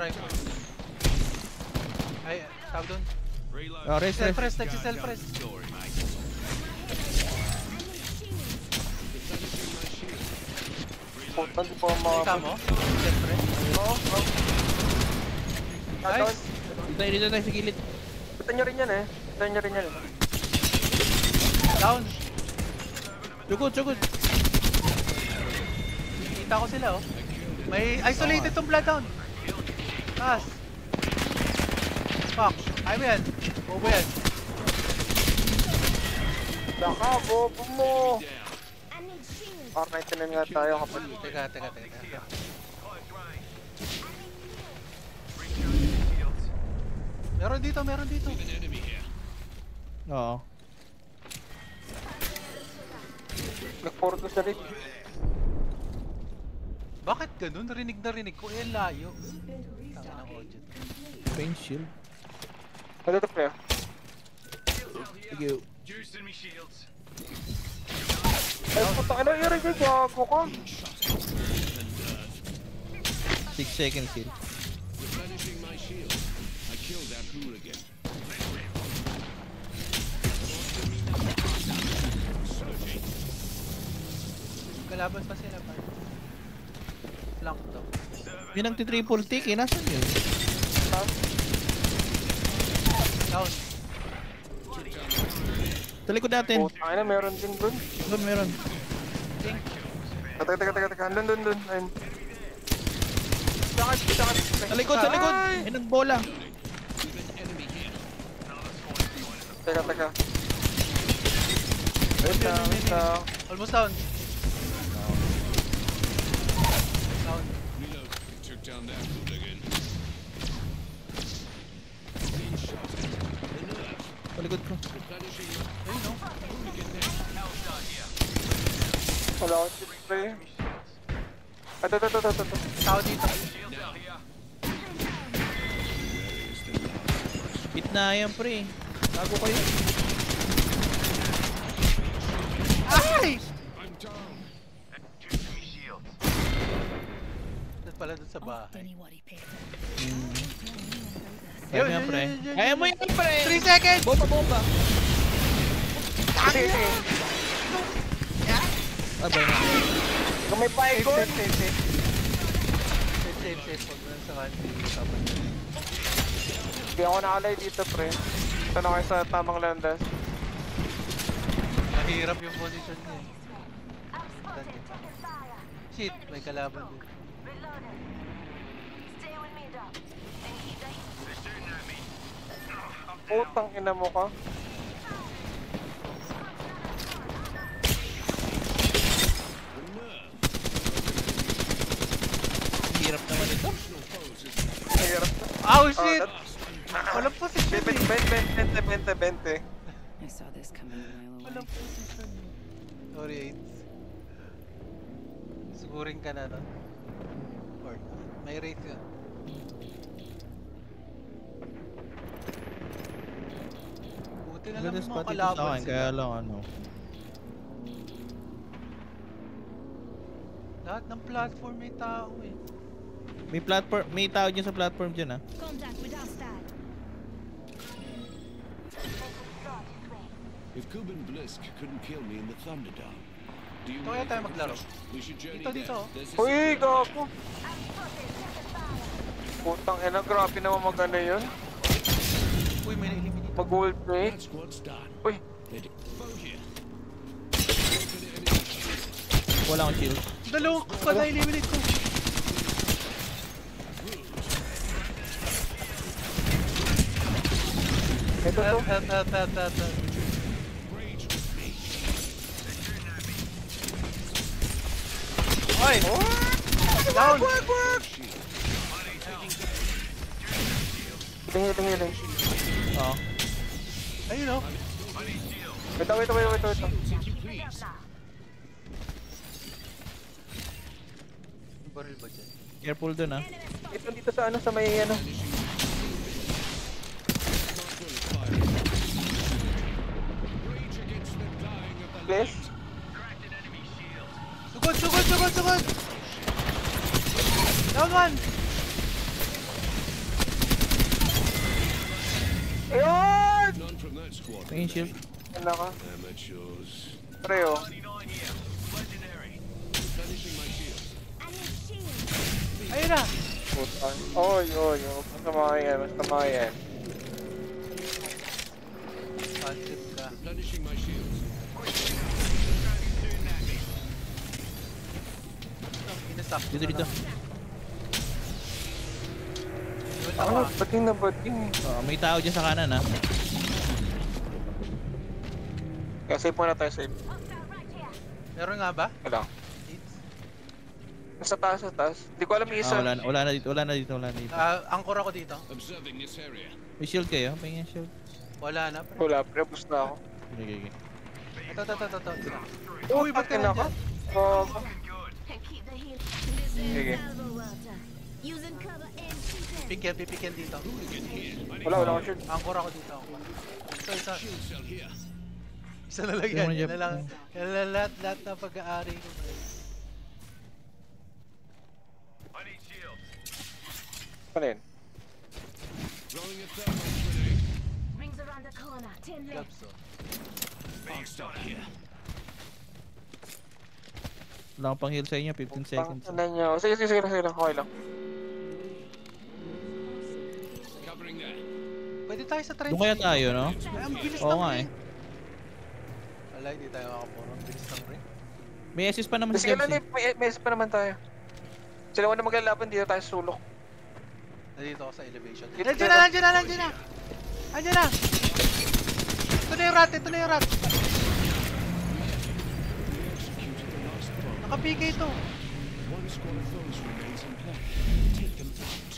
Tripod. Ay, tawag doon. Oh, rest. Self-rest, nagsi-self-rest. Puta, di pa mga... Ika mo? Self-rest. Oo. Nice. Dito tayo sa gilid. Puta nyo rin yan eh. Puta nyo rin yan eh. Down. Sugod. Kita ko sila oh. May isolated tong blood down. Taas. Fuck. Ay mo yan. Bobo yan. Daka, bobo mo. R99 nga tayo kapag. Teka. Meron dito. Oo. Nag-porto sa rig. Bakit ganun? Rinig ko. Eh, layo. Tama ng audio. Pain shield. Ano ito player? Sige. Ay, puta ka na, i-rig yung gago ka. 6 seconds heal. Kalaban pa sila pa. Flank daw. Yun ang triple tick eh. Nasaan yun? Down. Sa likod natin. Puta ka na, meron din dun. Doon meron. Teka. Dun. Ayun. Sa likod. Ay, nagbola. Teka. Wait lang. Almost down. Palikod ko. Ayun no. Wala akong spray. Ito. Tao dito. Gitna yan pre. Tago kayo. Ay! Doon pala doon sa bahay. Kaya mo yan pre. Kaya mo yan pre. 3 seconds! Bomba. Sige. Abay na. Kung may paikot. Safe. Pag lang sa kanti. Hindi ako nakalay dito pre. Ito na kayo sa tamang landas. Mahirap yung position niya eh. Shit, may kalaban din. Putang ina mo ka. Hirap naman ito. Hirap. Oh shit! Walang position eh. 20. I saw this coming a mile away. Walang position eh. Sorry, AIDS. Sigurin ka na nun. Or may rate yun. Buti na lang Ganda yung spot mga dito sa kalaban akin. Kaya sila. lang ano. Lahat ng platform may tao eh. May tao dyan sa platform dyan ah. Contact with Astad. If Kuben Blisk couldn't kill me in the Thunderdome, do you Ito kaya tayo maglaro. we should journey Dito. there? There's a Uy, gago. Putang ina, grabe naman magana yun. Uy, may na-eliminate. Mag-gold play. that squad's done. Uy, Foe here. Wala akong shield. Dalawang pa na-eliminate ko. ito to. Health. Oy! Down! Tingin. Oo. Ayun o. Wait. Baril ba dyan? Careful dun ah. Ito dito sa ano, sa may ano. Bless. Sugod! Down one! that squad Tingin shield. remain. Wala ka. Amateurs. Pre, oh. Replenishing my shields. Ayun na! Putan. Oy, oy, oy. Basta mga yan, basta mga yan. Passive ka. Replenishing my shields. Inasakto Dito, dito. Ano, bating na bating. May tao dyan sa kanan, ha. Kaya save muna tayo, save. Meron nga ba? Wala. Sa taas, sa taas. Hindi ko alam yung isa. Wala na dito, wala na dito, wala na dito. Angkor ako dito. Observing this area. May shield kayo? Pahingin shield. Wala na. Pre. Wala, pre, boost na ako. Okay. Ito. Uy, Ba't ka ako? nandyan? Oo. Sige. Sige. Pipikyan dito. Wala akong shield. Angkor ako dito. Isa. Shield cell here. Isa na lang Tingnan mo yan. dyan. Yan na lang. Yan na lang lahat ng pag-aari ko. Ano yun? Throwing a thermal grenade. Rings around the corner. 10 left. Gloves, oh. I'll stop here. Wala akong pang heal sa inyo, 15 seconds. Ano niya? Sige, okay lang. Covering there. Pwede tayo sa trench. Doon kaya tayo, no? Ay, ang bilis Oo ng nga ring. eh. Wala, hindi tayo makapuro. Ang bilis ng ring. May assist pa naman si Sige Jebs lang, eh. may pa naman tayo. Sila muna maglalaban, dito tayo sa sulok. Nandito ako sa elevation. Dito, Nandiyan na! Andiyan na! Ito na yung rat! Nakapika ito. One squad of those remains in play. Take them out.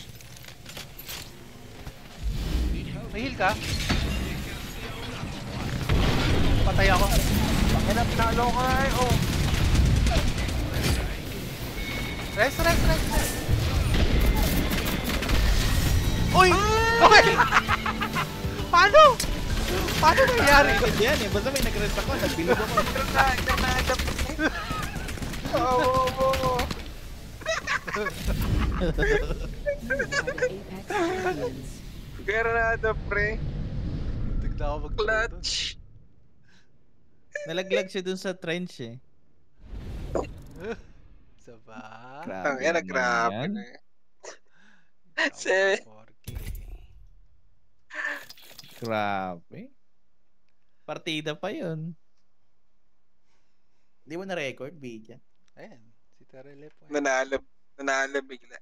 Need help? May heal ka? Patay ako. Pakina, pinalo ka eh. Oh. Rest. Uy! Okay! Paano nangyari? Yan eh, basta may nag-rest ako, nagbilog ako. Oh. Apex champions. Granada, pre. Tignan ako Clutch. Nalaglag siya dun sa trench eh. Isa ba? Ang yan, grabe yan. na eh. Se- 4K. Grabe. Partida pa yun. Hindi mo na-record, Bidya? Ayan, si Terele po. Nanalo bigla.